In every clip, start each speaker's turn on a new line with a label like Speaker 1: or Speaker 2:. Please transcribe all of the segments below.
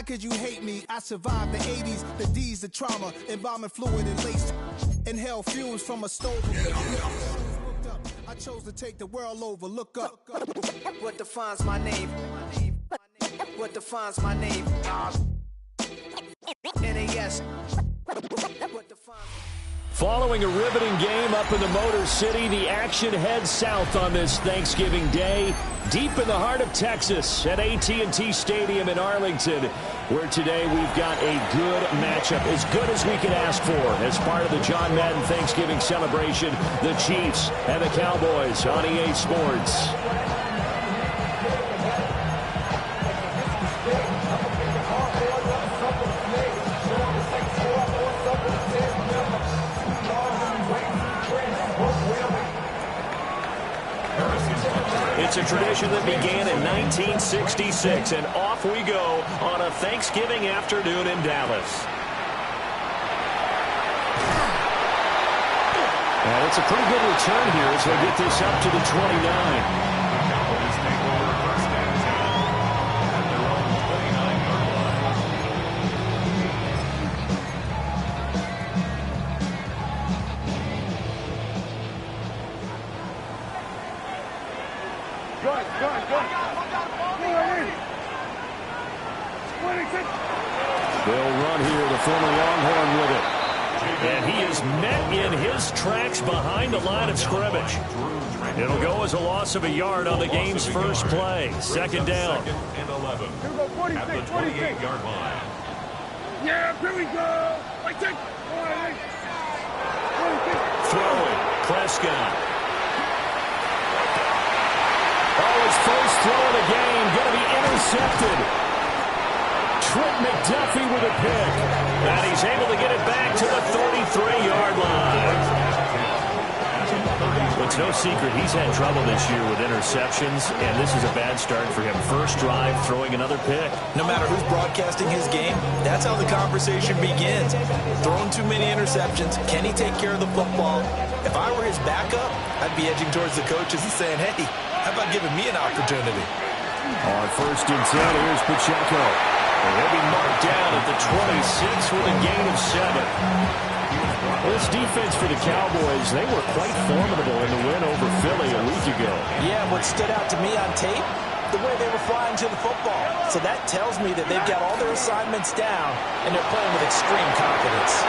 Speaker 1: How could you hate me? I survived the 80s, the D's, the trauma, embalming fluid and lace. Inhale fumes from a stove. I chose to take the world over. Look up. What defines my name? What defines my name? NAS. What defines
Speaker 2: Following a riveting game up in the Motor City, the action heads south on this Thanksgiving Day, deep in the heart of Texas at AT&T Stadium in Arlington, where today we've got a good matchup, as good as we could ask for, as part of the John Madden Thanksgiving celebration, the Chiefs and the Cowboys on EA Sports. It's a tradition that began in 1966, and off we go on a Thanksgiving afternoon in Dallas. And it's a pretty good return here as they get this up to the 29. They'll run here, the former Longhorn with it. And he is met in his tracks behind the line of scrimmage. It'll go as a loss of a yard on the game's first play. Second down.
Speaker 3: Second and 11 at the 28-yard line.
Speaker 4: Yeah, here we go.
Speaker 2: Throwing, Prescott. Oh, his first throw of the game, going to be intercepted. Trent McDuffie with a pick. And he's able to get it back to the 33-yard line. It's no secret he's had trouble this year with interceptions, and this is a bad start for him. First drive, throwing another pick.
Speaker 5: No matter who's broadcasting his game, that's how the conversation begins. Throwing too many interceptions. Can he take care of the football? If I were his backup, I'd be edging towards the coaches and saying, hey, how about giving me an opportunity?
Speaker 2: On first and 10, here's Pacheco. And he'll be marked down at the 26 with a gain of 7. This defense for the Cowboys, they were quite formidable in the win over Philly a week ago.
Speaker 5: Yeah, what stood out to me on tape, the way they were flying to the football. So that tells me that they've got all their assignments down, and they're playing with extreme confidence.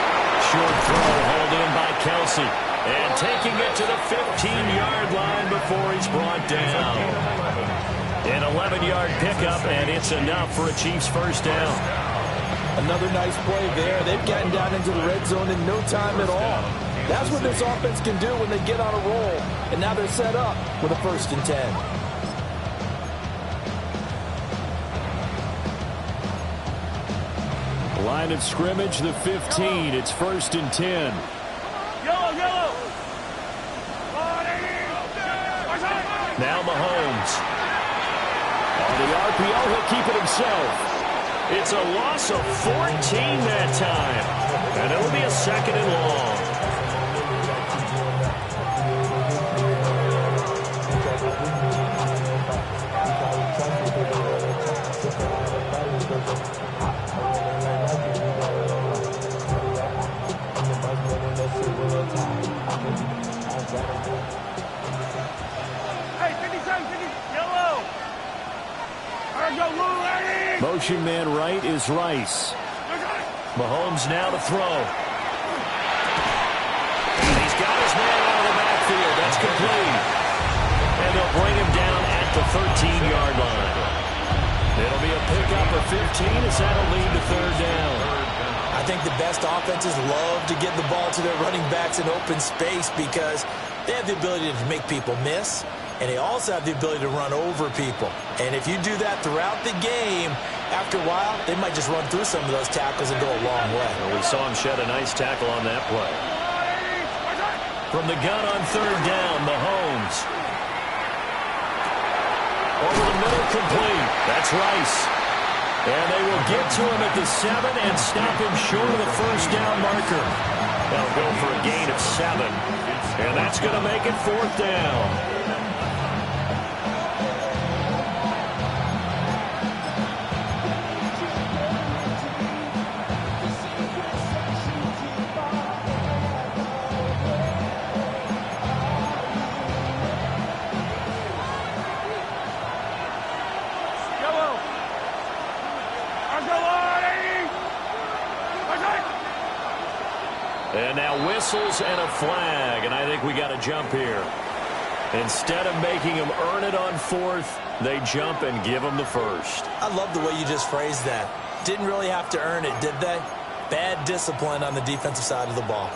Speaker 2: Short throw hauled in by Kelsey. And taking it to the 15-yard line before he's brought down. An 11-yard pickup, and it's enough for a Chiefs first down.
Speaker 5: Another nice play there. They've gotten down into the red zone in no time at all. That's what this offense can do when they get on a roll. And now they're set up with a first and 10.
Speaker 2: Line of scrimmage, the 15. It's first and 10.
Speaker 4: Yellow.
Speaker 2: Now Mahomes. On the RPO, he'll keep it himself. It's a loss of 14 that time. And it'll be a second and long. Motion man right is Rice. Mahomes now to throw. And he's got his man out of the backfield. That's complete. And they'll bring him down at the 13-yard line. It'll be a pickup of 15 as that'll lead to third down.
Speaker 5: I think the best offenses love to get the ball to their running backs in open space because they have the ability to make people miss. And they also have the ability to run over people. And if you do that throughout the game, after a while, they might just run through some of those tackles and go a long way.
Speaker 2: Well, we saw him shed a nice tackle on that play. From the gun on third down, Mahomes. Over the middle, complete. That's Rice. And they will get to him at the 7 and stop him short of the first down marker. They'll go for a gain of 7. And that's going to make it fourth down. And now whistles and a flag, and I think we got a jump here. Instead of making them earn it on fourth, they jump and give them the first.
Speaker 5: I love the way you just phrased that. Didn't really have to earn it, did they? Bad discipline on the defensive side of the ball.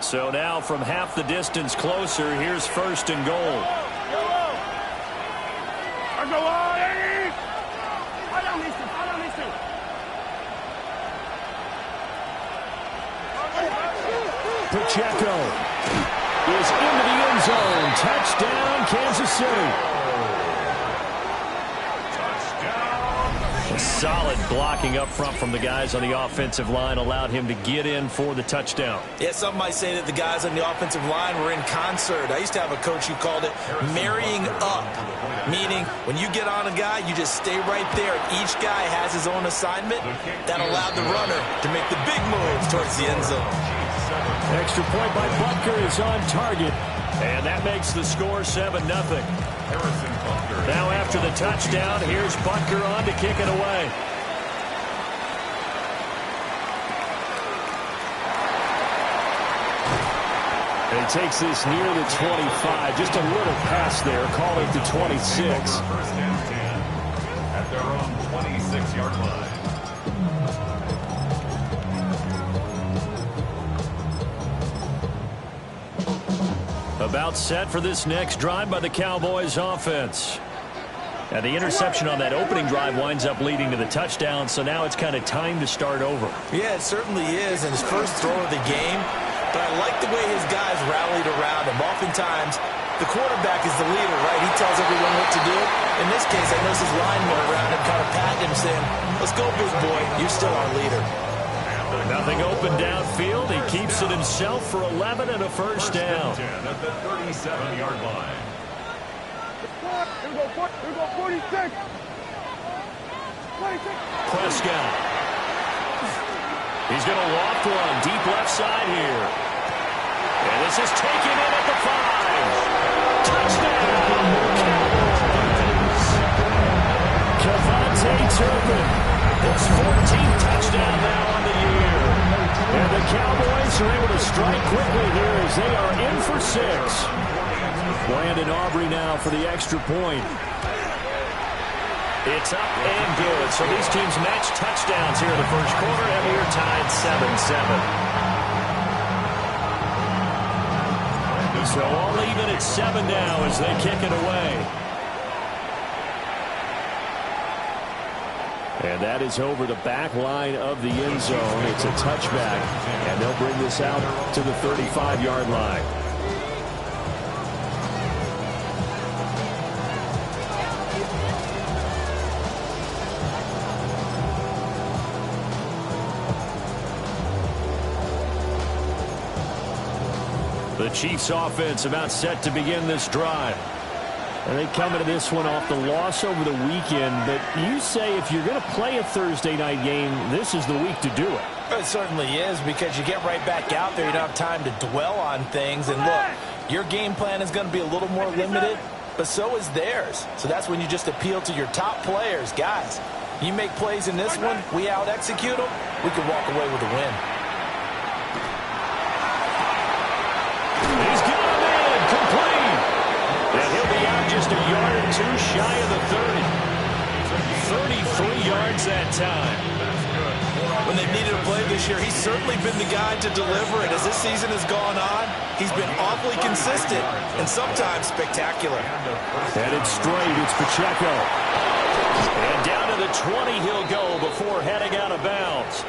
Speaker 2: So now from half the distance closer, here's first and goal.
Speaker 4: I go on, Eddie! Follow me, follow me,
Speaker 2: Pacheco is into the end zone. Touchdown, Kansas City. Solid blocking up front from the guys on the offensive line allowed him to get in for the touchdown.
Speaker 5: Yeah, some might say that the guys on the offensive line were in concert. I used to have a coach who called it marrying up, meaning when you get on a guy, you just stay right there. Each guy has his own assignment. That allowed the runner to make the big moves towards the end zone.
Speaker 2: Extra point by Butker is on target, and that makes the score 7-0. Now after the touchdown, here's Butker on to kick it away. And he takes this near the 25. Just a little pass there. Call it the 26.
Speaker 6: First and 10 at their own 26-yard line.
Speaker 2: About set for this next drive by the Cowboys offense. And the interception on that opening drive winds up leading to the touchdown, so now it's kind of time to start over.
Speaker 5: Yeah, it certainly is in his first throw of the game, but I like the way his guys rallied around him. Oftentimes, the quarterback is the leader, right? He tells everyone what to do. In this case, I noticed his linemen around him kind of patting him, saying, "Let's go, big boy. You're still our leader."
Speaker 2: Nothing open downfield. He keeps it himself for 11 and a first down.
Speaker 6: 10 at the 37-yard line.
Speaker 4: Here we go, 46. 46.
Speaker 2: Prescott. He's going to loft one deep left side here. And this is taken in at the 5. Touchdown, Cowboys. Kevontae Turpin. His 14th touchdown now on the year. And the Cowboys are able to strike quickly here as they are in for 6. Brandon Aubrey now for the extra point. It's up and good. So these teams match touchdowns here in the first quarter, and we're tied 7-7. So all even at 7 now as they kick it away. And that is over the back line of the end zone. It's a touchback, and they'll bring this out to the 35-yard line. The Chiefs offense about set to begin this drive. And they come into this one off the loss over the weekend. But you say if you're going to play a Thursday night game, this is the week to do it.
Speaker 5: It certainly is, because you get right back out there. You don't have time to dwell on things. And look, your game plan is going to be a little more limited, but so is theirs. So that's when you just appeal to your top players. Guys, you make plays in this one, we out-execute them, we can walk away with a win.
Speaker 2: He's got him in, complete. And he'll be out just a yard or two shy of the 30. 33 yards that time.
Speaker 5: When they've needed a play this year, he's certainly been the guy to deliver it. As this season has gone on, he's been awfully consistent and sometimes spectacular.
Speaker 2: Headed straight, it's Pacheco. And down to the 20 he'll go before heading out of bounds.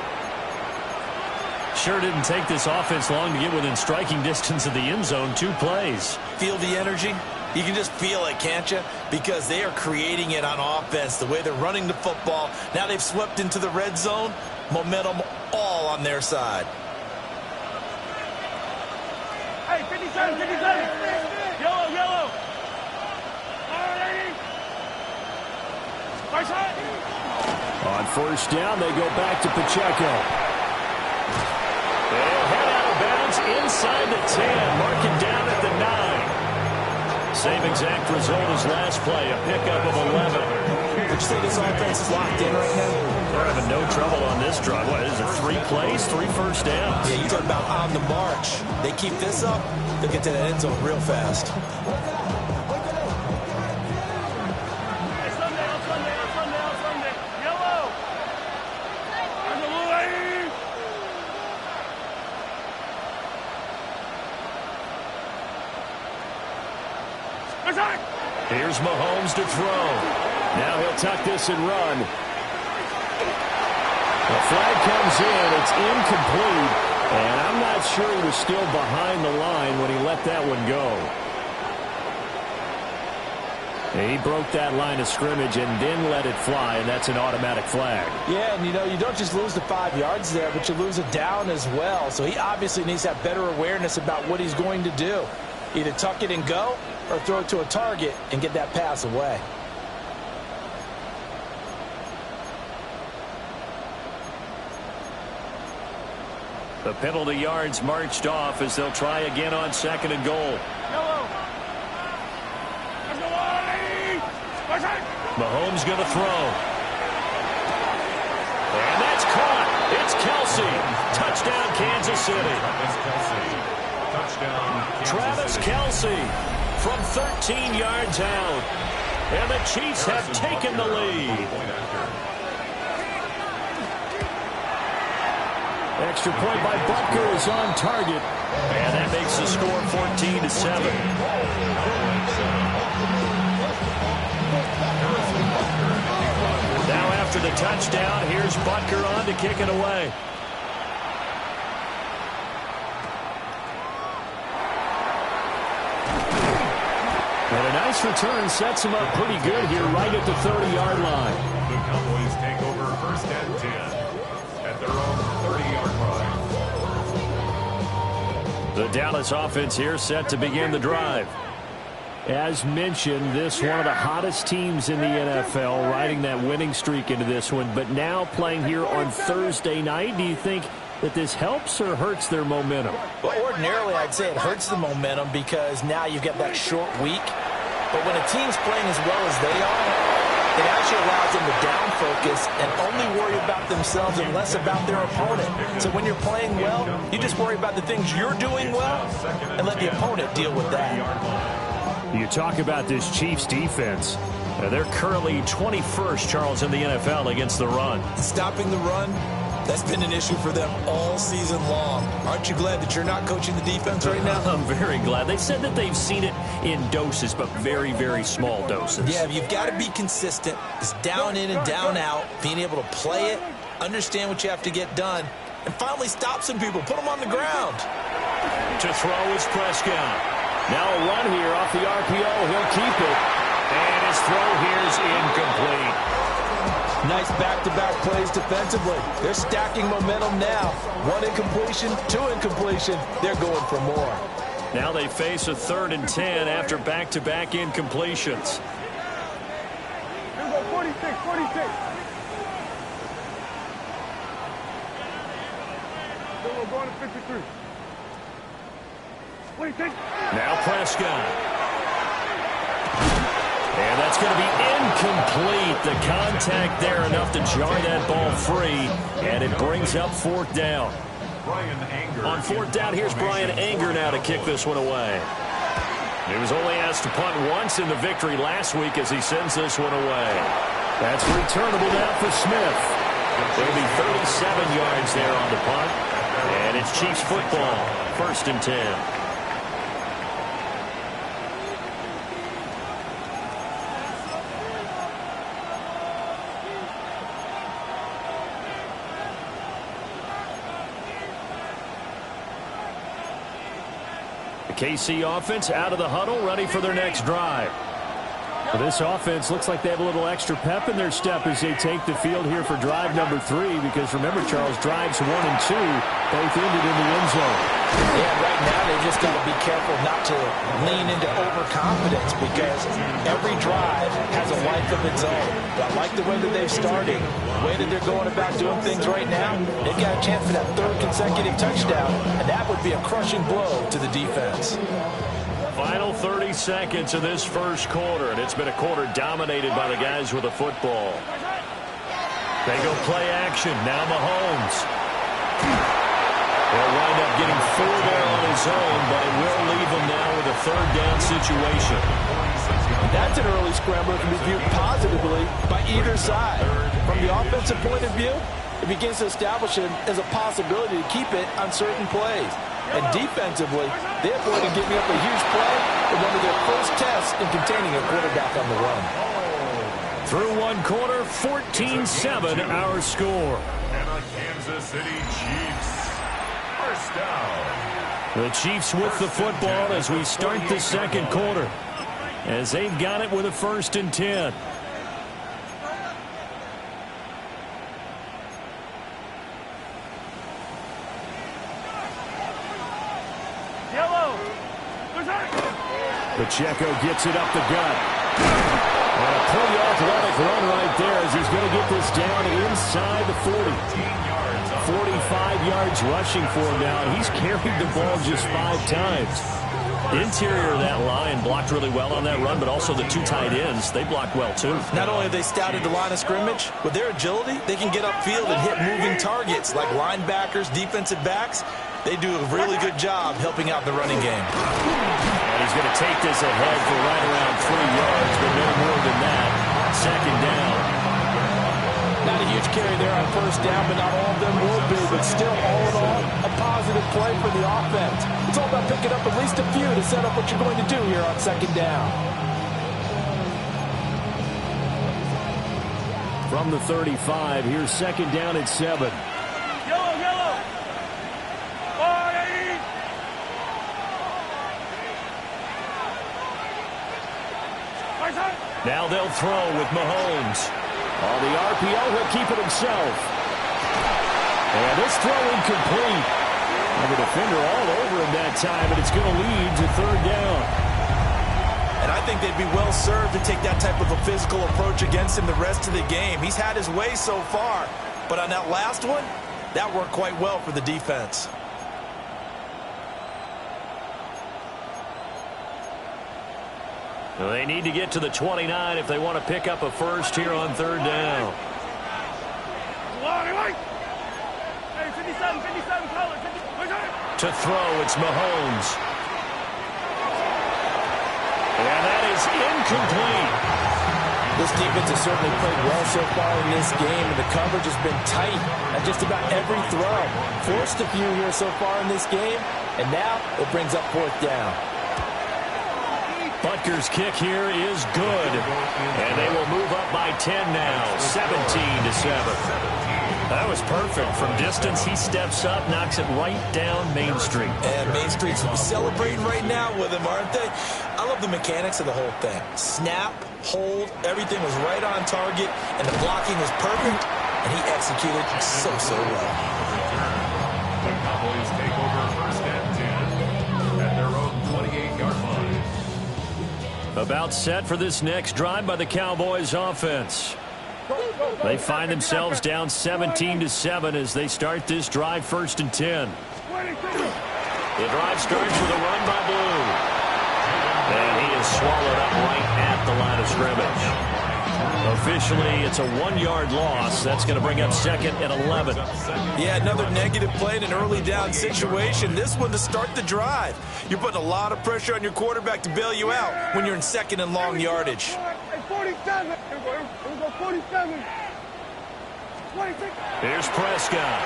Speaker 2: Sure didn't take this offense long to get within striking distance of the end zone. 2 plays.
Speaker 5: Feel the energy? You can just feel it, can't you? Because they are creating it on offense, the way they're running the football. Now they've swept into the red zone. Momentum all on their side.
Speaker 4: Hey, 57, 57. Yellow, yellow. Right side.
Speaker 2: On first down, they go back to Pacheco. They'll head out of bounds inside the 10, marking down at the 9. Same exact result as last play, a pickup of 11.
Speaker 5: Would you say this offense is locked in right now?
Speaker 2: They're having no trouble on this drive. What is it, 3 plays, 3 first downs?
Speaker 5: Yeah, you talk about on the march. They keep this up, they'll get to that end zone real fast.
Speaker 4: Yellow.
Speaker 2: Here's Mahomes to throw. Now he'll tuck this and run. The flag comes in. It's incomplete. And I'm not sure he was still behind the line when he let that one go. He broke that line of scrimmage and then let it fly, and that's an automatic flag.
Speaker 5: Yeah, and you don't just lose the 5 yards there, but you lose a down as well. So he obviously needs to have better awareness about what he's going to do. Either tuck it and go or throw it to a target and get that pass away.
Speaker 2: The penalty yards marched off as they'll try again on 2nd and goal. Mahomes going to throw. And that's caught. It's Kelsey. Touchdown, Kansas City. Travis Kelsey from 13 yards out. And the Chiefs have taken the lead. Extra point by Butker is on target. And that makes the score 14-7. Now after the touchdown, here's Butker on to kick it away. And a nice return sets him up pretty good here right at the 30-yard line.
Speaker 6: The Cowboys take over 1st and 10 at their own 30-yard line.
Speaker 2: The Dallas offense here set to begin the drive. As mentioned, this one of the hottest teams in the NFL, riding that winning streak into this one, but now playing here on Thursday night. Do you think that this helps or hurts their momentum?
Speaker 5: Well, ordinarily, I'd say it hurts the momentum because now you've got that short week. But when a team's playing as well as they are, it actually allows them to down focus and only worry about themselves and less about their opponent. So when you're playing well, you just worry about the things you're doing well and let the opponent deal with that.
Speaker 2: You talk about this Chiefs defense. They're currently 21st, Charles, in the NFL against the run.
Speaker 5: Stopping the run, that's been an issue for them all season long. Aren't you glad that you're not coaching the defense right now?
Speaker 2: I'm very glad. They said that they've seen it in doses, but very, very small doses.
Speaker 5: Yeah, you've got to be consistent. It's down in and down out, being able to play it, understand what you have to get done, and finally stop some people, put them on the ground.
Speaker 2: To throw is Prescott. Now a run here off the RPO. He'll keep it. And his throw here's incomplete.
Speaker 5: Nice back-to-back plays defensively. They're stacking momentum now. 1 incompletion, 2 incompletion. They're going for more.
Speaker 2: Now they face a 3rd and 10 after back-to-back incompletions.
Speaker 4: Here we go, 46, 46. Here we go, going to 53.
Speaker 2: Now Prescott. And that's going to be incomplete. The contact there enough to jar that ball free. And it brings up 4th down. On 4th down, here's Brian Anger now to kick this one away. He was only asked to punt once in the victory last week as he sends this one away. That's returnable now for Smith. There'll be 37 yards there on the punt. And it's Chiefs football, 1st and 10. KC offense out of the huddle, ready for their next drive. Well, this offense looks like they have a little extra pep in their step as they take the field here for drive number 3, because remember, Charles, drives 1 and 2 both ended in the end zone.
Speaker 5: Yeah, right now they just got to be careful not to lean into overconfidence, because every drive has a life of its own. But I like the way that they've started, the way that they're going about doing things right now. They've got a chance for that 3rd consecutive touchdown, and that would be a crushing blow to the defense.
Speaker 2: Final 30 seconds of this first quarter, and it's been a quarter dominated by the guys with the football. They go play action. Now Mahomes. He'll wind up getting 4 there on his own, but it will leave him now with a third down situation.
Speaker 5: That's an early scrambler that can be viewed positively by either side. From the offensive point of view, it begins to establish it as a possibility to keep it on certain plays. And defensively, they avoided giving up a huge play in one of their first tests in containing a quarterback on the run.
Speaker 2: Through one quarter, 14-7 our score.
Speaker 6: And the Kansas City Chiefs. First down.
Speaker 2: The Chiefs with the football as we start the second quarter, as they've got it with a 1st and 10. Pacheco gets it up the gut. And a pretty athletic run right there as he's going to get this down inside the 40. 45 yards rushing for him now. He's carried the ball just 5 times. Interior of that line blocked really well on that run, but also the 2 tight ends, they blocked well too.
Speaker 5: Not only have they scouted the line of scrimmage, with their agility, they can get upfield and hit moving targets like linebackers, defensive backs. They do a really good job helping out the running game.
Speaker 2: And he's going to take this ahead for right around 3 yards, but no more than that. 2nd down.
Speaker 5: Not a huge carry there on 1st down, but not all of them will be. But still, all in all, a positive play for the offense. It's all about picking up at least a few to set up what you're going to do here on 2nd down.
Speaker 2: From the 35, here's 2nd down at 7. Now they'll throw with Mahomes. On the RPO, he'll keep it himself. And this throw incomplete. And the defender all over him that time, and it's going to lead to 3rd down.
Speaker 5: And I think they'd be well served to take that type of a physical approach against him the rest of the game. He's had his way so far, but on that last one, that worked quite well for the defense.
Speaker 2: Well, they need to get to the 29 if they want to pick up a first here on 3rd down. To throw, it's Mahomes. And that is incomplete.
Speaker 5: This defense has certainly played well so far in this game, and the coverage has been tight at just about every throw. Forced a few here so far in this game, and now it brings up 4th down.
Speaker 2: Butker's kick here is good. And they will move up by 10 now, 17-7. That was perfect. From distance, he steps up, knocks it right down Main Street.
Speaker 5: And Main Street's celebrating right now with him, aren't they? I love the mechanics of the whole thing. Snap, hold, everything was right on target, and the blocking was perfect, and he executed so well.
Speaker 6: The Cowboys take over 1st and 10 at their own 28-yard line.
Speaker 2: About set for this next drive by the Cowboys offense. They find themselves down 17-7 as they start this drive 1st and 10. The drive starts with a run by Blue. And he is swallowed up right at the line of scrimmage. Officially, it's a 1-yard loss. That's going to bring up 2nd and 11.
Speaker 5: Yeah, another negative play in an early down situation. This one to start the drive. You're putting a lot of pressure on your quarterback to bail you out when you're in 2nd and long yardage.
Speaker 4: 47. Here we go, 47. 26.
Speaker 2: Here's Prescott.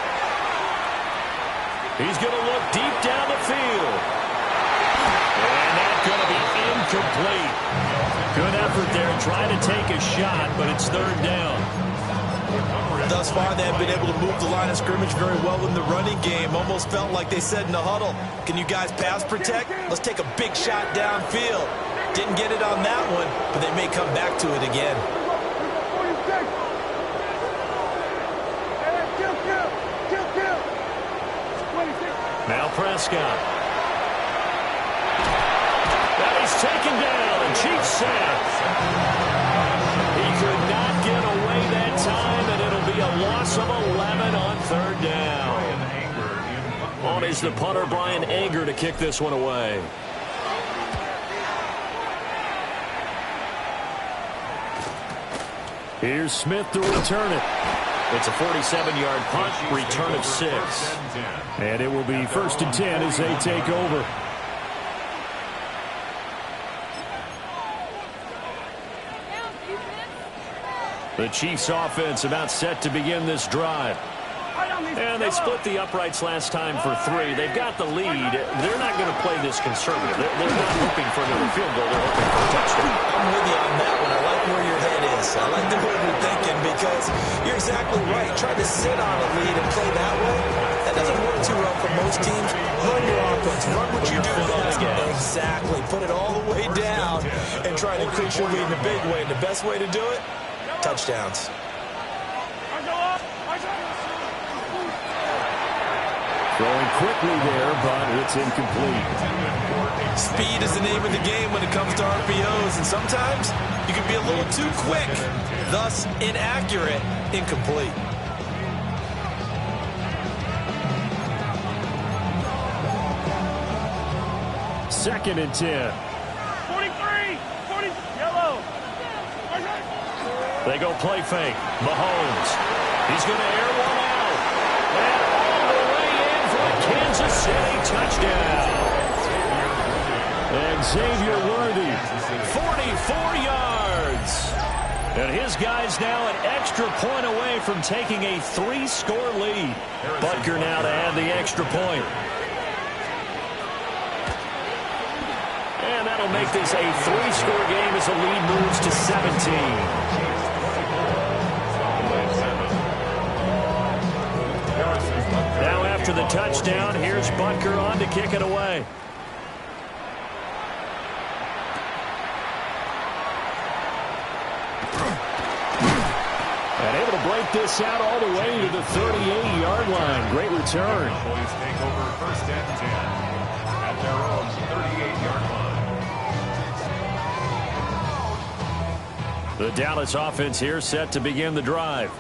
Speaker 2: He's going to look deep down the field. And that's going to be incomplete. Good effort there trying to take a shot, but it's 3rd down.
Speaker 5: Thus far, they have been able to move the line of scrimmage very well in the running game. Almost felt like they said in the huddle, can you guys pass protect? Let's take a big shot downfield. Didn't get it on that one, but they may come back to it again.
Speaker 2: Now Prescott. That he's taken down, and Chiefs says he could not get away that time, and it'll be a loss of 11 on 3rd down. On is the punter, Brian Anger, to kick this one away. Here's Smith to return it. It's a 47-yard punt, return of 6. And it will be 1st and 10 as they take over. The Chiefs offense about set to begin this drive. And they split the uprights last time for 3. They've got the lead. They're not going to play this conservative. They're not hoping for another field goal. They're hoping for a touchdown.
Speaker 5: I'm with you on that one. I like where your head is. I like the way you're thinking because you're exactly right. Trying to sit on a lead and play that way, that doesn't work too well for most teams. Run your offense. Run what you do best. Exactly. Put it all the way down and try to increase your lead in a big way. And the best way to do it, touchdowns.
Speaker 2: Throwing quickly there, but it's incomplete.
Speaker 5: Speed is the name of the game when it comes to RPOs, and sometimes you can be a little too quick, thus inaccurate, incomplete.
Speaker 2: Second and 10.
Speaker 4: 43, 40, yellow.
Speaker 2: They go play fake. Mahomes. He's going to air one out. And all the way in for a Kansas City touchdown. And Xavier Worthy, 44 yards. And his guy's now an extra point away from taking a 3-score lead. Butker now to add the extra point. And that'll make this a 3-score game as the lead moves to 17. Now after the touchdown, here's Butker on to kick it away. And able to break this out all the way to the 38-yard line. Great return.
Speaker 6: Cowboys take over 1st and 10 at their own 38-yard line.
Speaker 2: The Dallas offense here set to begin the drive.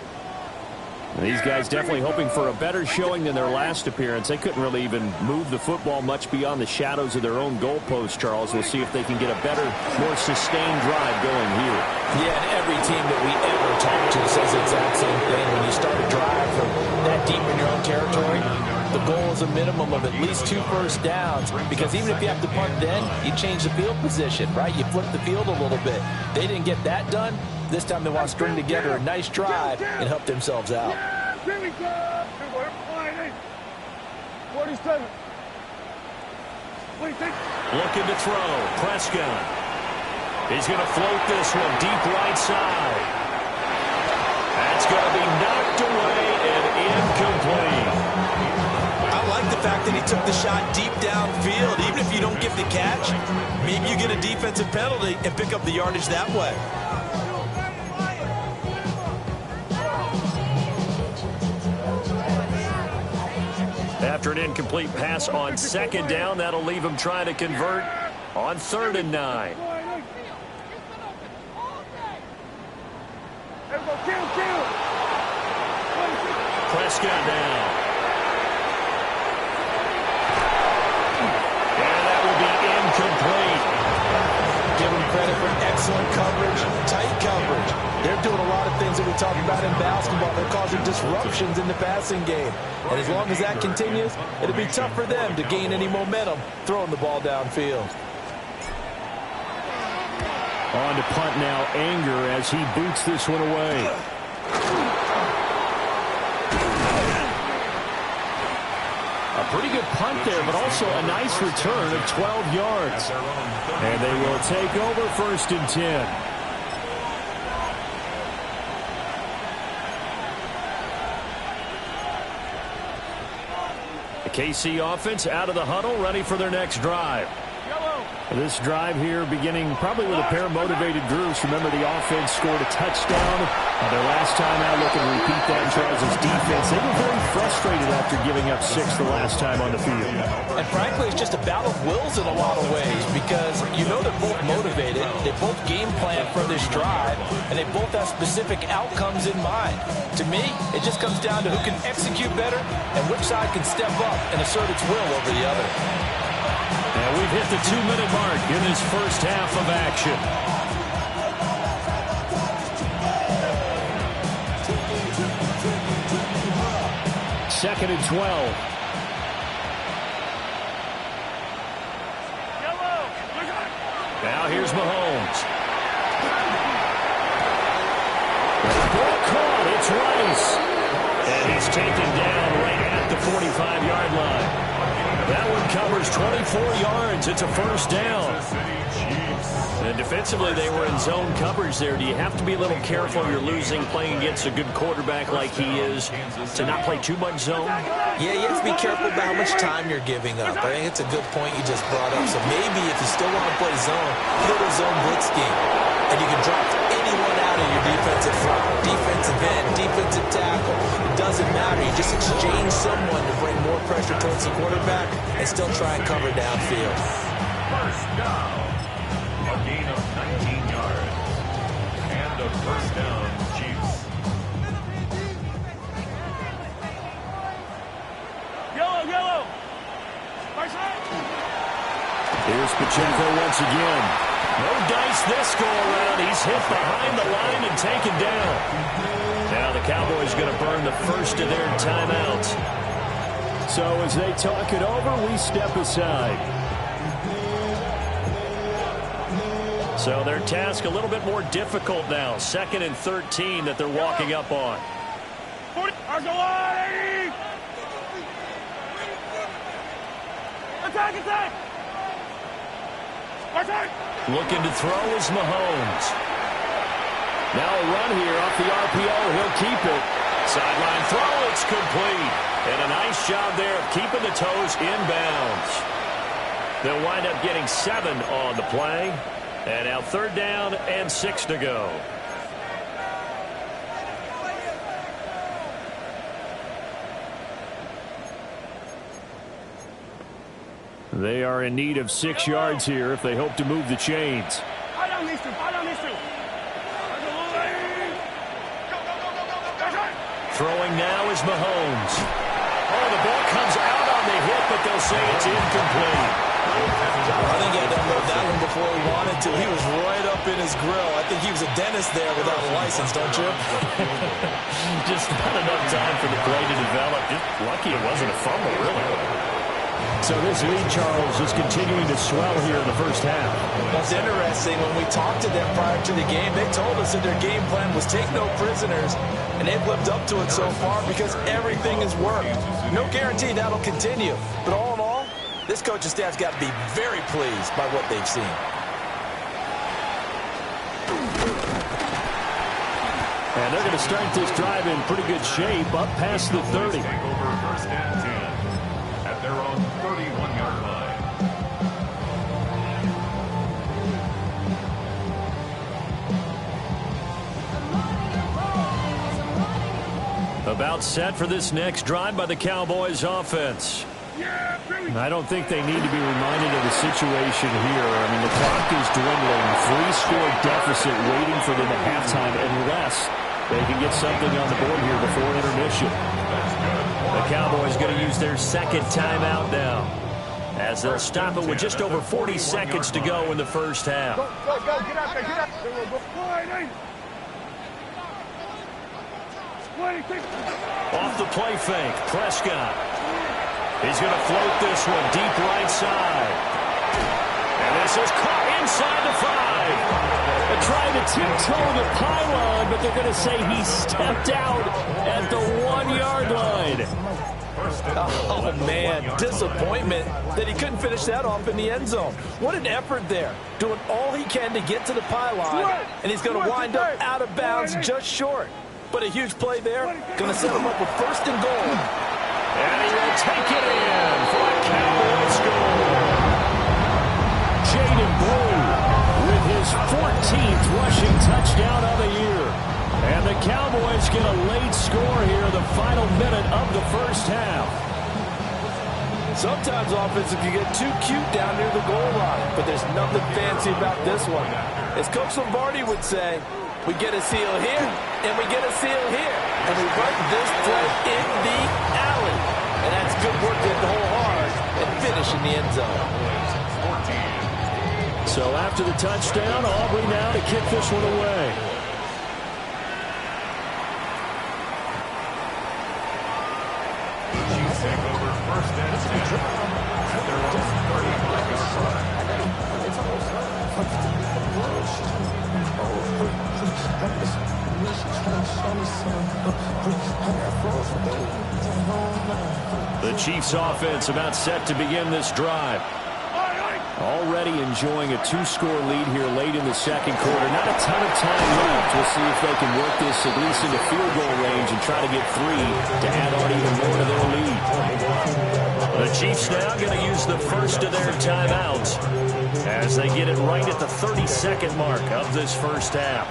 Speaker 2: These guys definitely hoping for a better showing than their last appearance. They couldn't really even move the football much beyond the shadows of their own goalpost, Charles. We'll see if they can get a better, more sustained drive going here.
Speaker 5: Yeah, and every team that we ever talk to says the exact same thing. When you start a drive from that deep in your own territory, the goal is a minimum of at least 2 first downs, because even if you have to punt then, you change the field position, right? You flip the field a little bit. They didn't get that done. This time they want to string together a nice drive and help themselves out.
Speaker 4: Here we go. 47. 26.
Speaker 2: Looking to throw. Prescott. He's going to float this one deep right side. That's going to be knocked away and incomplete.
Speaker 5: I like the fact that he took the shot deep downfield. Even if you don't get the catch, maybe you get a defensive penalty and pick up the yardage that way.
Speaker 2: After an incomplete pass on 2nd down, that'll leave him trying to convert on 3rd and 9. Prescott down. And that will be incomplete.
Speaker 5: Give them credit for excellent coverage, tight coverage. They're doing a lot of things that we talk about in basketball. They're causing disruptions in the passing game. And as long as that continues, it'll be tough for them to gain any momentum throwing the ball downfield.
Speaker 2: On to punt now, Anger, as he boots this one away. A pretty good punt there, but also a nice return of 12 yards. And they will take over 1st and 10. The KC offense out of the huddle, ready for their next drive. This drive here beginning probably with a pair of motivated groups. Remember, the offense scored a touchdown their last time out. Looking to repeat that in Charles' defense. They were very frustrated after giving up 6 the last time on the field.
Speaker 5: And frankly, it's just a battle of wills in a lot of ways, because you know they're both motivated. They both game plan for this drive, and they both have specific outcomes in mind. To me, it just comes down to who can execute better and which side can step up and assert its will over the other.
Speaker 2: And we've hit the 2-minute mark in this first half of action. 2nd and 12. Now here's Mahomes. Ball caught. It's Rice. And he's taken down right at the 45-yard line. That one covers 24 yards. It's a first down. And defensively, they were in zone coverage there. Do you have to be a little careful? You're losing playing against a good quarterback like he is to not play too much zone?
Speaker 5: Yeah, you have to be careful about how much time you're giving up. I think it's a good point you just brought up. So maybe if you still want to play zone, play the zone blitz game. And you can drop anyone out of your defensive front, defensive end, defensive tackle. It doesn't matter. You just exchange someone to bring more pressure towards the quarterback and still try and cover downfield.
Speaker 6: First down. A gain of 19 yards. And a first down, Chiefs.
Speaker 3: Yellow.
Speaker 2: Here's Pacheco once again. No dice this go-around. He's hit behind the line and taken down. Now the Cowboys going to burn the first of their timeouts. So as they talk it over, we step aside. So their task a little bit more difficult now. 2nd and 13 that they're walking up on.
Speaker 3: Attack!
Speaker 2: Looking to throw is Mahomes. Now a run here off the RPO. He'll keep it. Sideline throw. It's complete. And a nice job there of keeping the toes inbounds. They'll wind up getting 7 on the play. And now 3rd down and 6 to go. They are in need of 6 yards here if they hope to move the chains. Throwing now is Mahomes. Oh, the ball comes out on the hit, but they'll say it's incomplete.
Speaker 5: I think he had to unload that one before he wanted to. He was right up in his grill. I think he was a dentist there without a license, don't you?
Speaker 2: Just not enough time for the play to develop. Just lucky it wasn't a fumble, really. So this lead, Charles, is continuing to swell here in the first half.
Speaker 5: That's interesting. When we talked to them prior to the game, they told us that their game plan was take no prisoners, and they've lived up to it so far because everything has worked. No guarantee that'll continue. But all in all, this coaching staff's got to be very pleased by what they've seen.
Speaker 2: And they're going to start this drive in pretty good shape, up past the 30.
Speaker 6: Take over first and 10 at their own 31-yard line.
Speaker 2: About set for this next drive by the Cowboys offense. I don't think they need to be reminded of the situation here. I mean, the clock is dwindling. 3-score deficit waiting for them at halftime unless they can get something on the board here before intermission. The Cowboys going to use their 2nd timeout now as they'll stop it with just over 40 seconds to go in the first half.
Speaker 3: Go, get out there, get out there.
Speaker 2: Off the play fake, Prescott. He's going to float this one deep right side. And this is caught inside the 5. They're trying to tiptoe the pylon, but they're going to say he stepped out at the 1-yard line.
Speaker 5: Oh, man, disappointment that he couldn't finish that off in the end zone. What an effort there, doing all he can to get to the pylon, and he's going to wind up out of bounds just short. But a huge play there, going to set him up with 1st and goal.
Speaker 2: And he will take it in for a Cowboys goal. Jaden Blue with his 14th rushing touchdown of the year. And the Cowboys get a late score here in the final minute of the first half.
Speaker 5: Sometimes offenses can get too cute down near the goal line, but there's nothing fancy about this one. As Coach Lombardi would say, we get a seal here, and we get a seal here. And we run this play in the alley. And that's good work to hit the hole hard and finish in the end zone.
Speaker 2: So after the touchdown, Aubrey now to kick this one away. Chiefs offense about set to begin this drive. Already enjoying a two-score lead here late in the second quarter. Not a ton of time left. We'll see if they can work this at least into field goal range and try to get 3 to add on even more to their lead. The Chiefs now going to use the first of their timeouts as they get it right at the 32nd mark of this first half.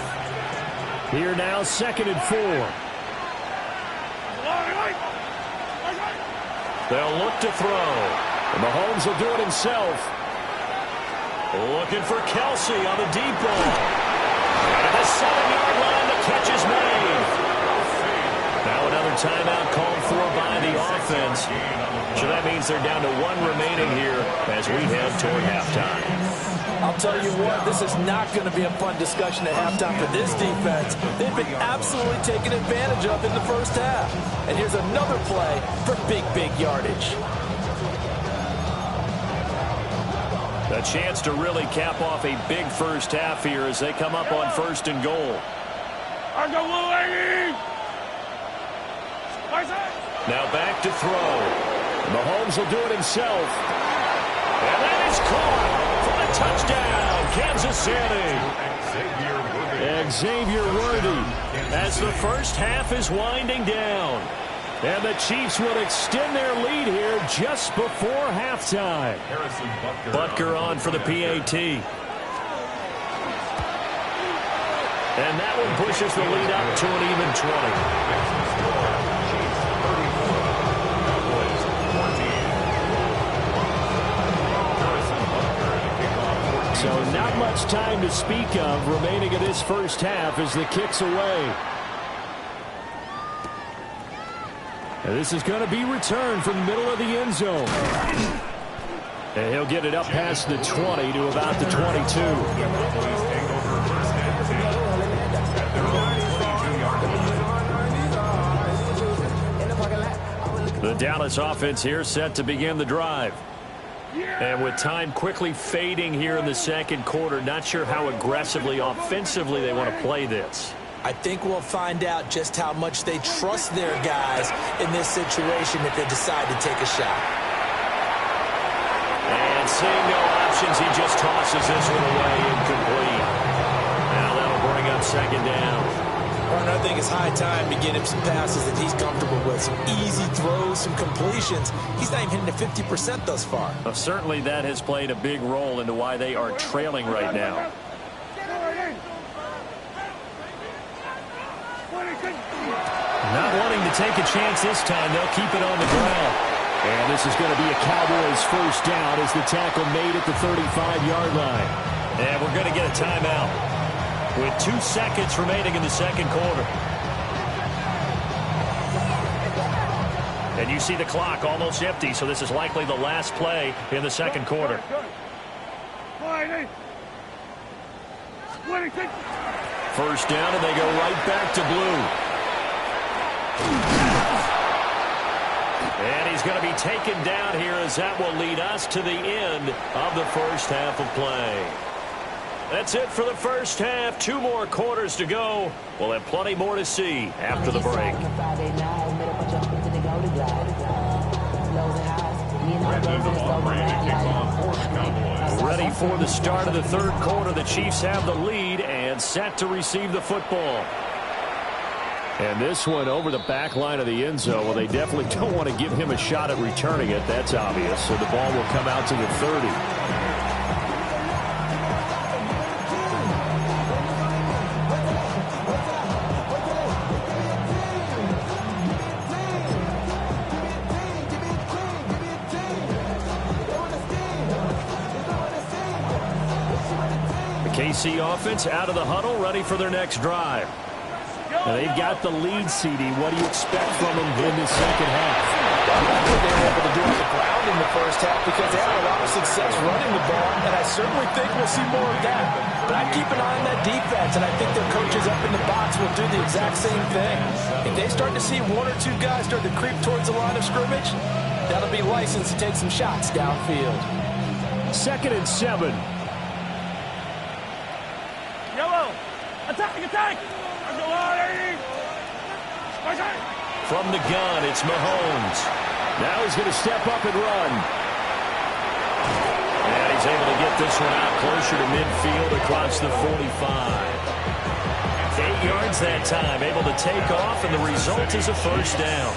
Speaker 2: Here now, 2nd and 4. They'll look to throw. And Mahomes will do it himself. Looking for Kelsey on the deep ball. At the 7-yard line, the catch is made. Now another timeout called for by the offense. So that means they're down to 1 remaining here as we head toward halftime.
Speaker 5: I'll tell you what, this is not going to be a fun discussion at halftime for this defense. They've been absolutely taken advantage of in the first half. And here's another play for big yardage.
Speaker 2: A chance to really cap off a big first half here as they come up on 1st and goal. Now back to throw. Mahomes will do it himself. And that is caught for a touchdown, Kansas City. Xavier Worthy as the first half is winding down. And the Chiefs will extend their lead here just before halftime. Butker on for the PAT. And that one pushes the lead up to an even 20. So not much time to speak of remaining in this first half as the kick's away. And this is going to be returned from the middle of the end zone. And he'll get it up past the 20 to about the 22. The Dallas offense here set to begin the drive. And with time quickly fading here in the second quarter, not sure how aggressively, offensively they want to play this.
Speaker 5: I think we'll find out just how much they trust their guys in this situation if they decide to take a shot.
Speaker 2: And seeing no options, he just tosses this one away incomplete. Now that'll bring up 2nd down.
Speaker 5: Well, I think it's high time to get him some passes that he's comfortable with. Some easy throws, some completions. He's not even hitting to 50% thus far.
Speaker 2: Well, certainly that has played a big role into why they are trailing right now. Not wanting to take a chance this time, they'll keep it on the ground. And this is going to be a Cowboys first down as the tackle made at the 35-yard line. And we're going to get a timeout with 2 seconds remaining in the second quarter. And you see the clock almost empty, so this is likely the last play in the second quarter. First down, and they go right back to blue. And he's going to be taken down here as that will lead us to the end of the first half of play. That's it for the first half. 2 more quarters to go. We'll have plenty more to see after the break. Ready for the start of the third quarter. The Chiefs have the lead and set to receive the football. And this one over the back line of the end zone. Well, they definitely don't want to give him a shot at returning it. That's obvious. So the ball will come out to the 30. The KC offense out of the huddle, ready for their next drive. Now they've got the lead, CD. What do you expect from them in the second half?
Speaker 5: That's what they were able to do on the ground in the first half because they had a lot of success running the ball, and I certainly think we'll see more of that. But I keep an eye on that defense, and I think their coaches up in the box will do the exact same thing. If they start to see 1 or 2 guys start to creep towards the line of scrimmage, that'll be licensed to take some shots downfield.
Speaker 2: 2nd and 7.
Speaker 4: Yellow! Attack! Attack!
Speaker 2: From the gun, it's Mahomes. Now he's going to step up and run. And he's able to get this one out closer to midfield across the 45. 8 yards that time, able to take off, and the result is a first down.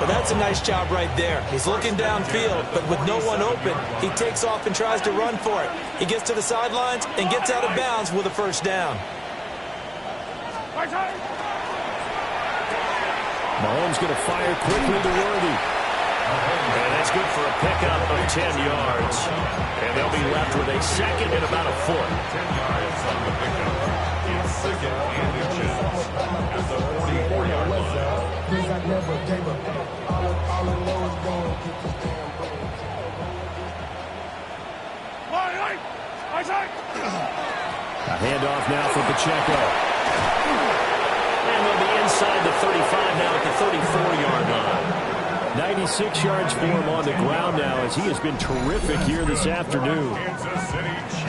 Speaker 5: Well, that's a nice job right there. He's looking downfield, but with no one open, he takes off and tries to run for it. He gets to the sidelines and gets out of bounds with a first down.
Speaker 2: Mahomes going to fire quickly to Worthy. And that's good for a pickup of 10 yards. And they'll be left with a second and about a foot.
Speaker 6: 10 yards on the pickup. It's second and inches at the 44-yard line.
Speaker 2: A handoff now for Pacheco. And they'll be inside the 35 now at the 34-yard line. 96 yards for him on the ground now as he has been terrific here this afternoon.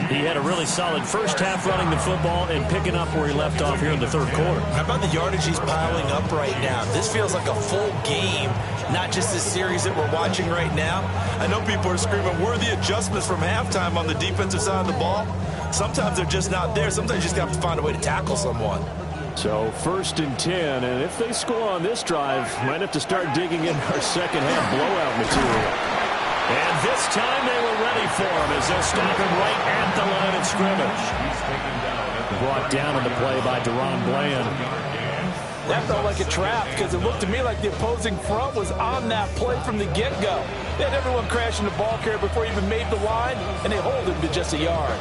Speaker 7: He had a really solid first half running the football and picking up where he left off here in the third quarter.
Speaker 5: How about the yardage he's piling up right now? This feels like a full game, not just this series that we're watching right now. I know people are screaming, where are the adjustments from halftime on the defensive side of the ball? Sometimes they're just not there. Sometimes you just have to find a way to tackle someone.
Speaker 2: So 1st and 10, and if they score on this drive, might have to start digging in our second half blowout material.
Speaker 7: And this time they were ready for him as they'll stop him right at the line of scrimmage.
Speaker 2: Brought down on the play by Deron Bland.
Speaker 5: That felt like a trap because it looked to me like the opposing front was on that play from the get-go. They had everyone crashing the ball carrier before he even made the line, and they hold him to just a yard.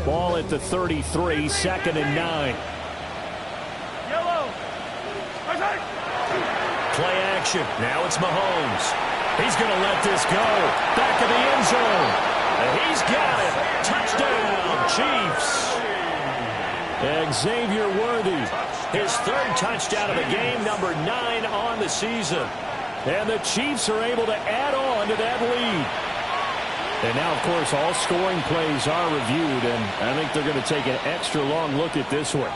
Speaker 2: Ball at the 33, 2nd and 9.
Speaker 7: Play action. Now it's Mahomes. He's going to let this go. Back of the end zone. And he's got it. Touchdown, Chiefs.
Speaker 2: Xavier Worthy.
Speaker 7: His 3rd touchdown of the game, number 9 on the season.
Speaker 2: And the Chiefs are able to add on to that lead. And now, of course, all scoring plays are reviewed, and I think they're going to take an extra long look at this one.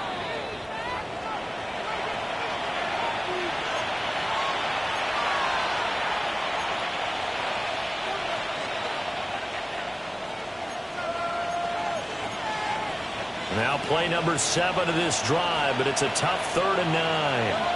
Speaker 7: Now play number 7 of this drive, but it's a tough 3rd and 9.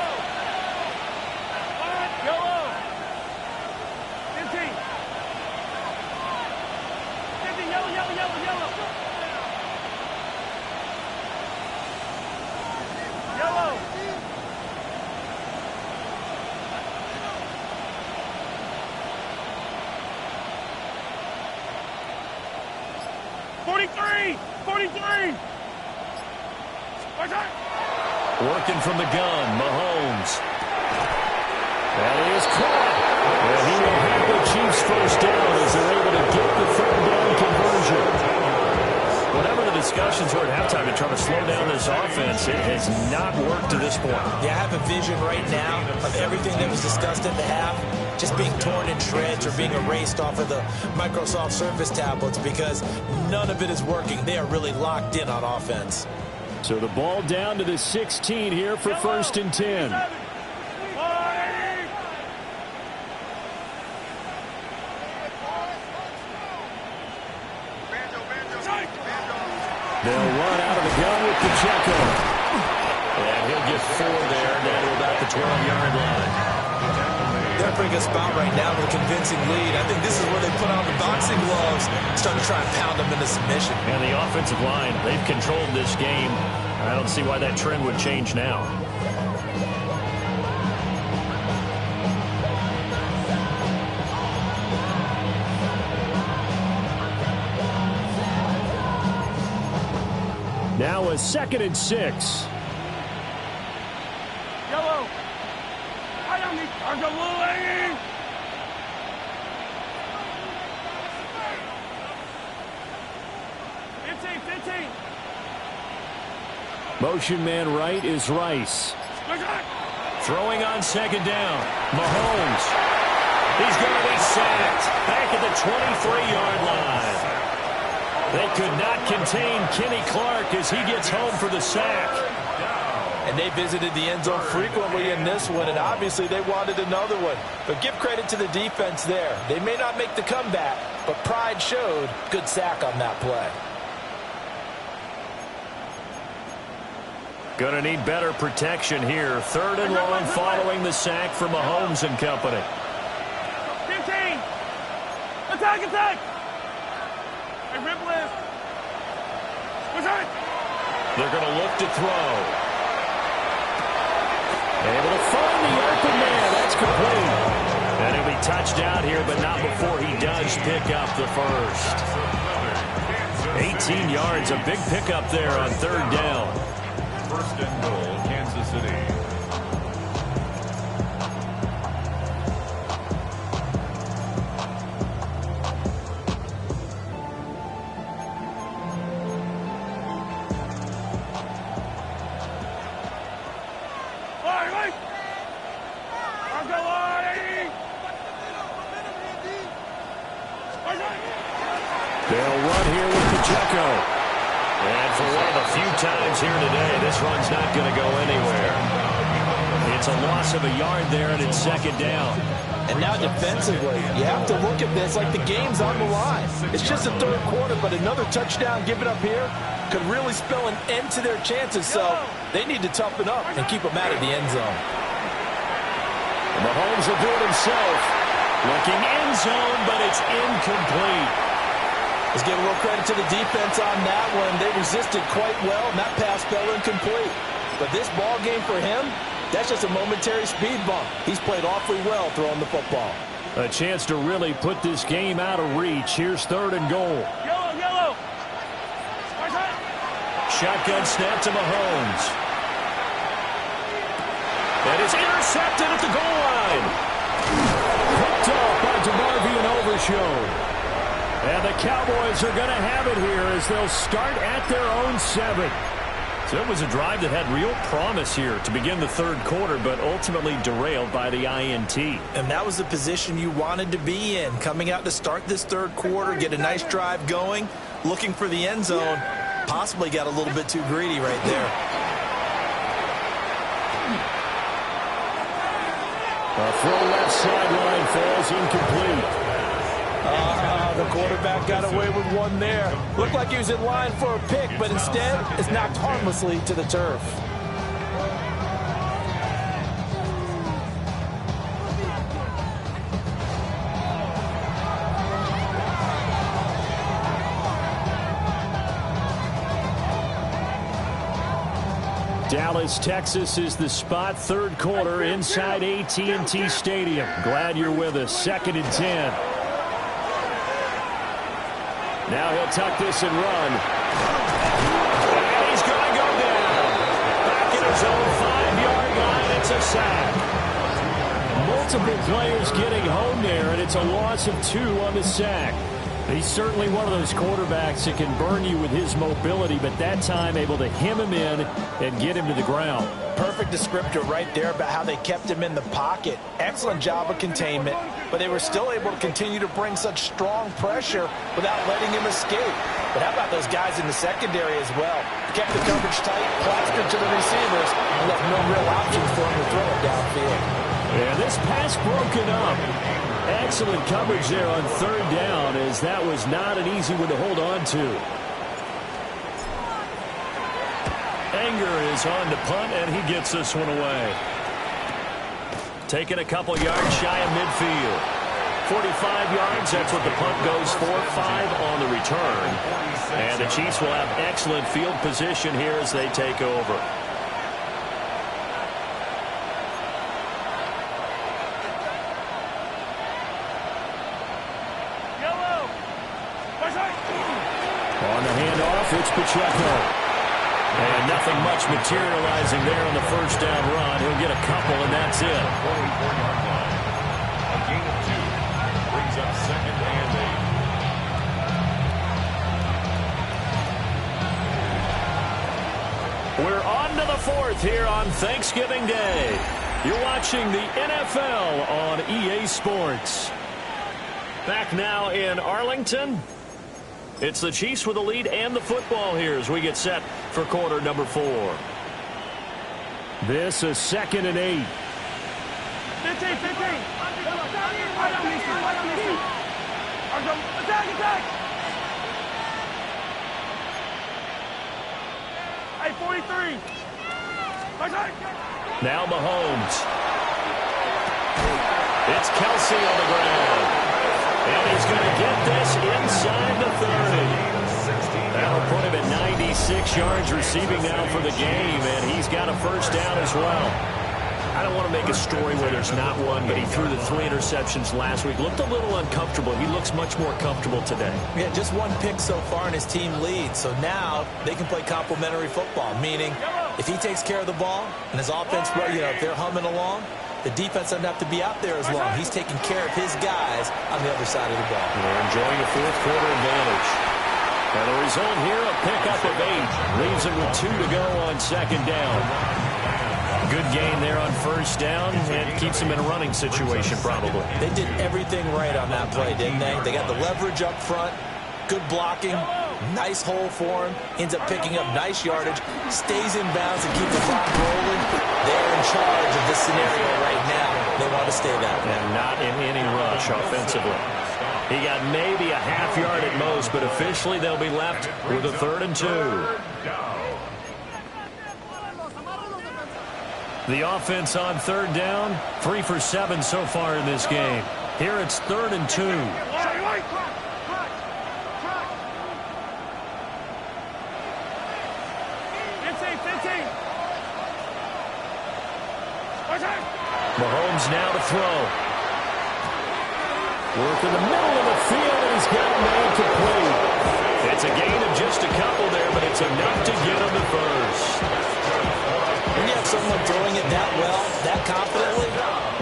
Speaker 7: Working from the gun, Mahomes.
Speaker 2: That is caught. And he will have the Chiefs first down as they're able to get the 3rd down conversion.
Speaker 7: Whatever the discussions were at halftime to try to slow down this offense, it has not worked to this point.
Speaker 5: Yeah, I have a vision right now of everything that was discussed at the half just being torn in shreds or being erased off of the Microsoft Surface tablets because none of it is working. They are really locked in on offense.
Speaker 2: So the ball down to the 16 here for 1st and 10. They'll run out of the gun with Pacheco.
Speaker 7: And he'll get 4 there, down to about the 12-yard line.
Speaker 5: They're bringing us about right now with a convincing lead. I think this is where they put on the boxing gloves, start to try and pound them into submission.
Speaker 7: And the offensive line, they've controlled this game. I don't see why that trend would change now.
Speaker 2: Now a 2nd and 6.
Speaker 4: Yellow.
Speaker 2: Motion man right is Rice.
Speaker 7: Throwing on 2nd down. Mahomes. He's going to be sacked. Back at the 23-yard line. They could not contain Kenny Clark as he gets home for the sack.
Speaker 5: And they visited the end zone frequently in this one, and obviously they wanted another one. But give credit to the defense there. They may not make the comeback, but pride showed. Good sack on that play.
Speaker 2: Going to need better protection here. 3rd and long following the sack from Mahomes and company.
Speaker 4: 15. Attack, attack. Hey, rip list.
Speaker 2: They're going to look to throw. Able to find the open man. That's complete. And he'll be touched out here, but not before he does pick up the first. 18 yards, a big pickup there on 3rd down.
Speaker 6: 1st and goal, Kansas City.
Speaker 2: They'll run here with Pacheco. And for one of the few times here today, this run's not going to go anywhere. It's a loss of a yard there, and it's 2nd down.
Speaker 5: And now defensively, you have to look at this like the game's on the line. It's just the 3rd quarter, but another touchdown given up here could really spell an end to their chances. So they need to toughen up and keep them out of the end zone.
Speaker 2: Mahomes will do it himself. Looking end zone, but it's incomplete.
Speaker 5: Let's give a little credit to the defense on that one. They resisted quite well, and that pass fell incomplete. But this ball game for him, that's just a momentary speed bump. He's played awfully well throwing the football.
Speaker 2: A chance to really put this game out of reach. Here's 3rd and goal.
Speaker 4: Yellow, yellow.
Speaker 2: Shotgun snap to Mahomes. That is intercepted at the goal line. Picked off by DeMarvion Overshown. And the Cowboys are going to have it here as they'll start at their own 7. So it was a drive that had real promise here to begin the 3rd quarter, but ultimately derailed by the INT.
Speaker 5: And that was the position you wanted to be in, coming out to start this 3rd quarter, get a nice drive going, looking for the end zone. Possibly got a little bit too greedy right there.
Speaker 2: A throw left sideline falls incomplete.
Speaker 5: The quarterback got away with one there. Looked like he was in line for a pick, but instead it's knocked harmlessly to the turf.
Speaker 2: Dallas, Texas is the spot. 3rd quarter inside AT&T Stadium. Glad you're with us. 2nd and 10. Now he'll tuck this and run. And he's going to go down. Back at his own 5-yard line. It's a sack. Multiple players getting home there, and it's a loss of 2 on the sack. He's certainly one of those quarterbacks that can burn you with his mobility, but that time able to hem him in and get him to the ground.
Speaker 5: Perfect descriptor right there about how they kept him in the pocket. Excellent job of containment, but they were still able to continue to bring such strong pressure without letting him escape. But how about those guys in the secondary as well? Kept the coverage tight, plastered to the receivers, and left no real options for him to throw it downfield.
Speaker 2: And this pass broken up. Excellent coverage there on 3rd down, as that was not an easy one to hold on to. Anger is on to punt, and he gets this one away. Taking a couple yards shy of midfield. 45 yards, that's what the punt goes for. 5 on the return. And the Chiefs will have excellent field position here as they take over. On the handoff, it's Pacheco. And nothing much materializing there on the 1st down run. He'll get a couple, and that's it.
Speaker 6: 44-yard line. A gain of 2 brings up 2nd and 8.
Speaker 2: We're on to the 4th here on Thanksgiving Day. You're watching the NFL on EA Sports. Back now in Arlington. It's the Chiefs with the lead and the football here as we get set for quarter number 4. This is 2nd and 8.
Speaker 4: 15. Attack! Hey, 43.
Speaker 2: Now Mahomes. It's Kelsey on the ground. And he's going to get this inside the 30. That'll put him at 96 yards receiving now for the game, and he's got a first down as well. I don't want to make a story where there's not one, but he threw the 3 interceptions last week. Looked a little uncomfortable. He looks much more comfortable today.
Speaker 5: Yeah, just 1 pick so far and his team leads. So now they can play complementary football, meaning if he takes care of the ball and his offense, if they're humming along, the defense doesn't have to be out there as long. He's taking care of his guys on the other side of the ball.
Speaker 2: They're enjoying a fourth quarter advantage. And the result here, a pickup of 8. Leaves him with 2 to go on 2nd down. Good gain there on 1st down, and keeps him in a running situation probably.
Speaker 5: They did everything right on that play, didn't they? They got the leverage up front, good blocking, nice hole for him, ends up picking up nice yardage, stays in bounds and keeps the clock rolling. They're in charge of this scenario right now. They want to stay that way.
Speaker 2: And not in any rush offensively. He got maybe a half yard at most, but officially they'll be left with a 3rd and 2. The offense on 3rd down, 3 for 7 so far in this game. Here it's 3rd and 2. Mahomes now to throw. Work in the middle of the field, and he's got a man complete. It's a gain of just a couple there, but it's enough to get him the first.
Speaker 5: When you have someone throwing it that well, that confidently,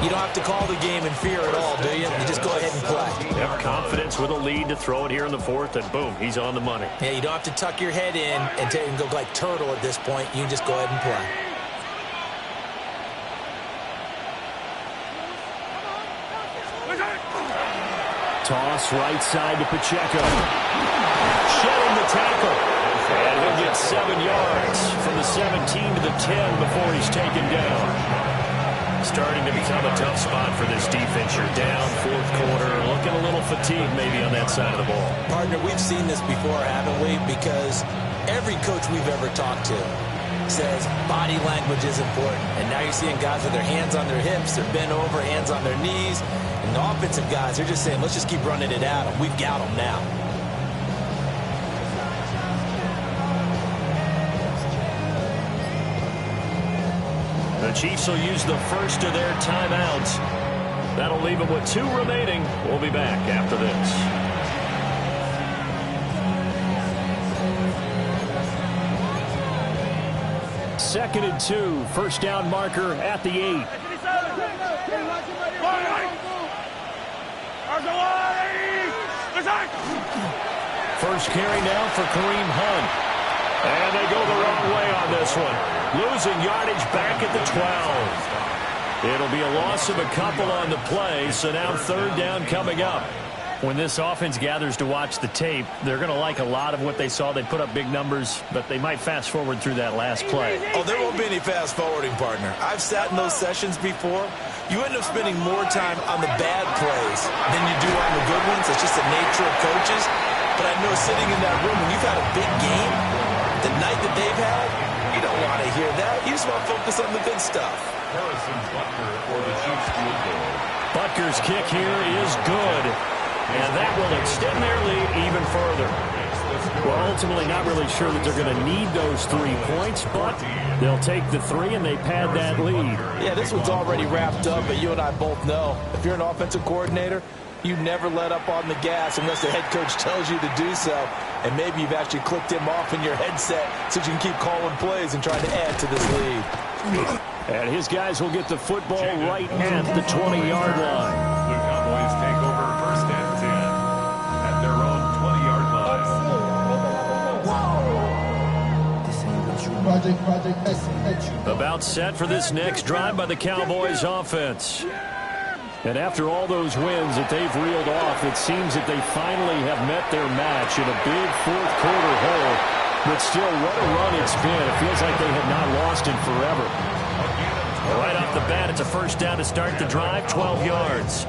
Speaker 5: you don't have to call the game in fear at all, do you? You just go ahead and play.
Speaker 2: Have confidence with a lead to throw it here in the 4th, and boom, he's on the money.
Speaker 5: Yeah, you don't have to tuck your head in and go like turtle at this point. You can just go ahead and play.
Speaker 2: Toss right side to Pacheco. Shedding the tackle. And he'll get 7 yards from the 17 to the 10 before he's taken down. Starting to become a tough spot for this defense. You're down 4th quarter. Looking a little fatigued maybe on that side of the ball.
Speaker 5: Partner, we've seen this before, haven't we? Because every coach we've ever talked to says body language is important. And now you're seeing guys with their hands on their hips, they're bent over, hands on their knees. And the offensive guys, they're just saying, let's just keep running it at them. We've got them now.
Speaker 2: The Chiefs will use the first of their timeouts. That'll leave them with 2 remaining. We'll be back after this. Second and 2, first down marker at the 8. First carry now for Kareem Hunt. And they go the wrong way on this one. Losing yardage back at the 12. It'll be a loss of a couple on the play, so now 3rd down coming up. When this offense gathers to watch the tape, they're going to like a lot of what they saw. They put up big numbers, but they might fast forward through that last play.
Speaker 5: Oh, there won't be any fast forwarding, partner. I've sat in those sessions before. You end up spending more time on the bad plays than you do on the good ones. It's just the nature of coaches. But I know sitting in that room, when you've had a big game, the night that they've had, you don't want to hear that. You just want to focus on the good stuff.
Speaker 6: Harrison Butker for the Chiefs field goal.
Speaker 2: Butker's kick here is good. And that will extend their lead even further. Well, ultimately not really sure that they're going to need those 3 points, but they'll take the 3 and they pad that lead.
Speaker 5: Yeah, this one's already wrapped up, but you and I both know if you're an offensive coordinator, you never let up on the gas unless the head coach tells you to do so. And maybe you've actually clicked him off in your headset so you can keep calling plays and trying to add to this lead.
Speaker 2: And his guys will get the football right at the 20-yard line.
Speaker 6: The Cowboys take over 1st and 10 at their own 20-yard line.
Speaker 2: About set for this next drive by the Cowboys offense. And after all those wins that they've reeled off, it seems that they finally have met their match in a big 4th quarter hole. But still, what a run it's been. It feels like they have not lost in forever.
Speaker 7: Right off the bat, it's a first down to start the drive, 12 yards.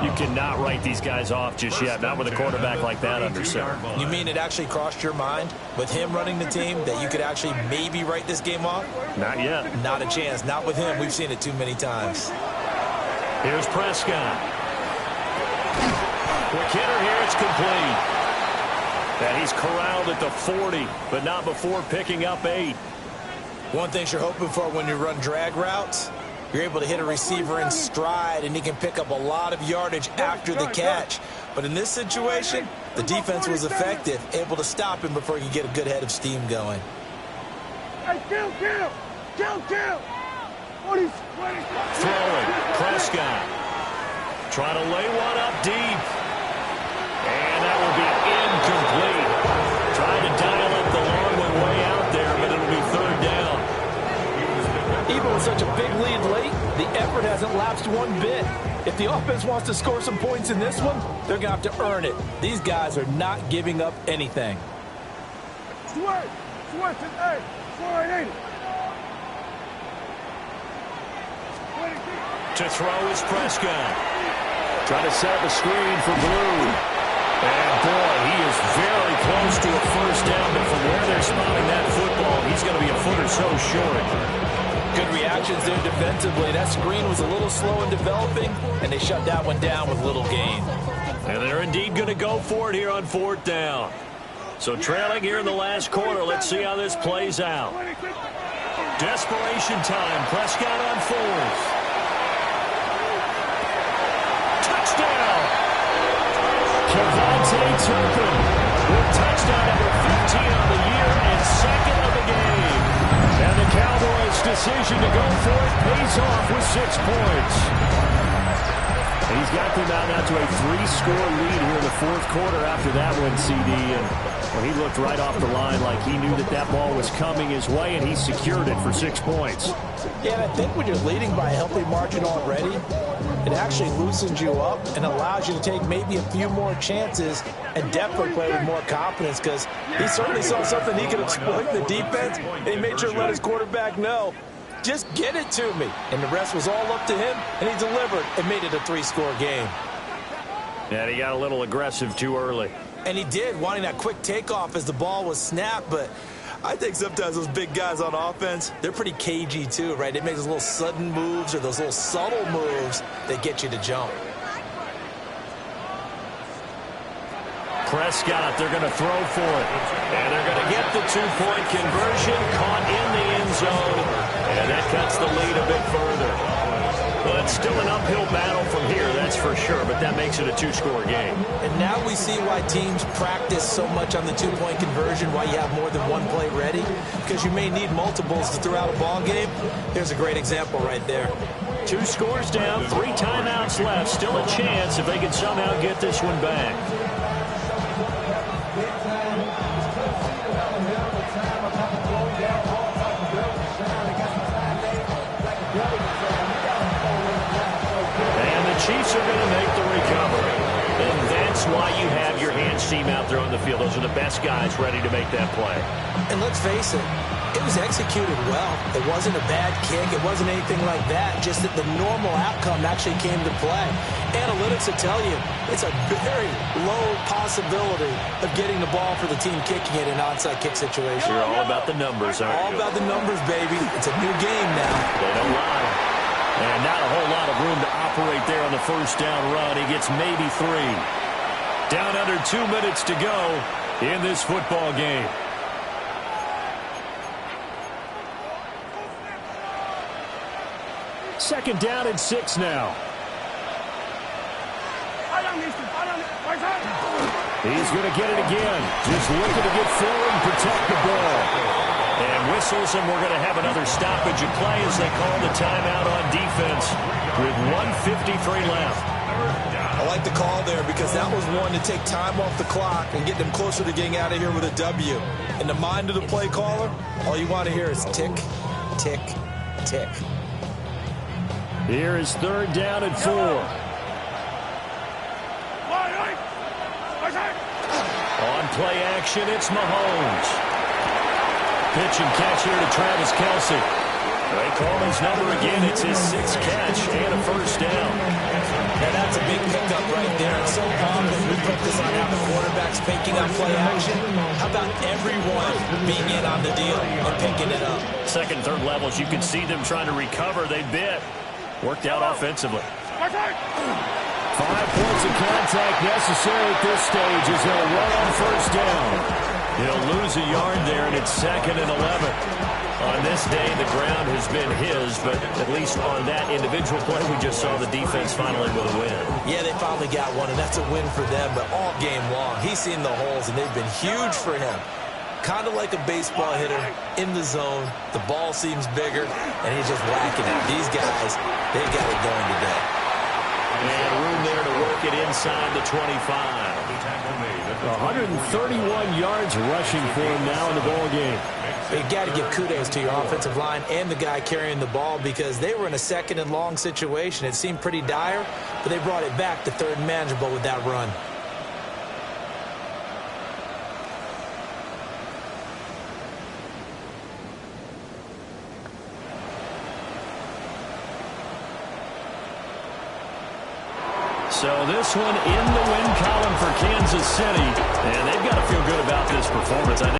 Speaker 7: You cannot write these guys off just yet, not with a quarterback like that under center.
Speaker 5: You mean it actually crossed your mind with him running the team that you could actually maybe write this game off?
Speaker 7: Not yet.
Speaker 5: Not a chance. Not with him. We've seen it too many times.
Speaker 7: Here's Prescott. Quick hitter here. It's complete. And he's corralled at the 40, but not before picking up 8.
Speaker 5: One thing you're hoping for when you run drag routes, you're able to hit a receiver in stride, and he can pick up a lot of yardage after the catch. But in this situation, the defense was effective, able to stop him before he could get a good head of steam going.
Speaker 4: Hey, kill!
Speaker 7: Throwing. Prescott. Trying to lay one up deep. And that will be incomplete. Trying to dial up the long one way out there, but it'll be third down.
Speaker 8: Even with such a big lead late, the effort hasn't lapsed one bit. If the offense wants to score some points in this one, they're going to have to earn it. These guys are not giving up anything.
Speaker 4: Sweat today. 480.
Speaker 7: To throw is Prescott. Trying to set up a screen for Blue. And, boy, he is very close to a first down, but from where they're spotting that football, he's going to be a foot or so short.
Speaker 8: Good reactions there defensively. That screen was a little slow in developing, and they shut that one down with little gain.
Speaker 7: And they're indeed going to go for it here on fourth down. So trailing here in the last quarter, let's see how this plays out. Desperation time. Prescott on fourth. Touchdown! Kevontae Turpin with touchdown number 15 on the year and second of the game. And the Cowboys' decision to go for it pays off with 6 points. And he's got them out now to a 3-score lead here in the fourth quarter after that one, CD. And well, he looked right off the line like he knew that that ball was coming his way, and he secured it for 6 points.
Speaker 8: Yeah, and I think when you're leading by a healthy margin already, it actually loosens you up and allows you to take maybe a few more chances and definitely play with more confidence, because he certainly saw something he could exploit in the defense, and he made sure to let his quarterback know, just get it to me. And the rest was all up to him, and he delivered and made it a 3-score game.
Speaker 7: And he got a little aggressive too early.
Speaker 5: And he did, wanting that quick takeoff as the ball was snapped, but I think sometimes those big guys on offense, they're pretty cagey too, right? They make those little sudden moves or those little subtle moves that get you to jump.
Speaker 7: Prescott, they're going to throw for it. And they're going to get the 2-point conversion, caught in the end zone. And that cuts the lead a bit further. Well, it's still an uphill battle from here, that's for sure, but that makes it a 2-score game.
Speaker 5: And now we see why teams practice so much on the 2-point conversion, why you have more than one play ready, because you may need multiples to throw out a ball game. Here's a great example right there.
Speaker 7: 2 scores down, 3 timeouts left, still a chance if they can somehow get this one back. Chiefs are going to make the recovery. And that's why you have your hands team out there on the field. Those are the best guys ready to make that play.
Speaker 5: And let's face it, it was executed well. It wasn't a bad kick. It wasn't anything like that. Just that the normal outcome actually came to play. Analytics will tell you it's a very low possibility of getting the ball for the team kicking it in an onside kick situation.
Speaker 7: You're all about the numbers, aren't you?
Speaker 5: All about the numbers, baby. It's a new game now.
Speaker 7: They don't lie. And not a whole lot of room to operate there on the first down run. He gets maybe 3. Down under 2 minutes to go in this football game. Second down and 6 now. He's going to get it again. Just looking to get forward and protect the ball. And whistles, and we're going to have another stoppage of play as they call the timeout on defense with 1:53 left.
Speaker 5: I like the call there because that was one to take time off the clock and get them closer to getting out of here with a W. In the mind of the play caller, all you want to hear is tick, tick, tick.
Speaker 2: Here is third down and 4. On play action, it's Mahomes. Pitch and catch here to Travis Kelce. They call his number again. It's his 6th catch and a first down.
Speaker 5: Now that's a big pickup right there. And so often we put this on how the quarterback's picking up play action. How about everyone being in on the deal and picking it up?
Speaker 7: Second, third levels, you can see them trying to recover. They bit. Worked out offensively.
Speaker 2: 5 points of contact necessary at this stage as they'll run on first down. He'll lose a yard there, and it's 2nd and 11. On this day, the ground has been his, but at least on that individual play, we just saw the defense finally with a win.
Speaker 5: Yeah, they finally got one, and that's a win for them, but all game long, he's seen the holes, and they've been huge for him. Kind of like a baseball hitter in the zone. The ball seems bigger, and he's just whacking it. These guys, they got it going today.
Speaker 2: And room there to work it inside the 25. 131 yards rushing for him now in the ball game.
Speaker 5: You got to give kudos to your offensive line and the guy carrying the ball because they were in a 2nd and long situation. It seemed pretty dire, but they brought it back to 3rd and manageable with that run.
Speaker 2: So this one in the win column for Kansas City, and they've got to feel good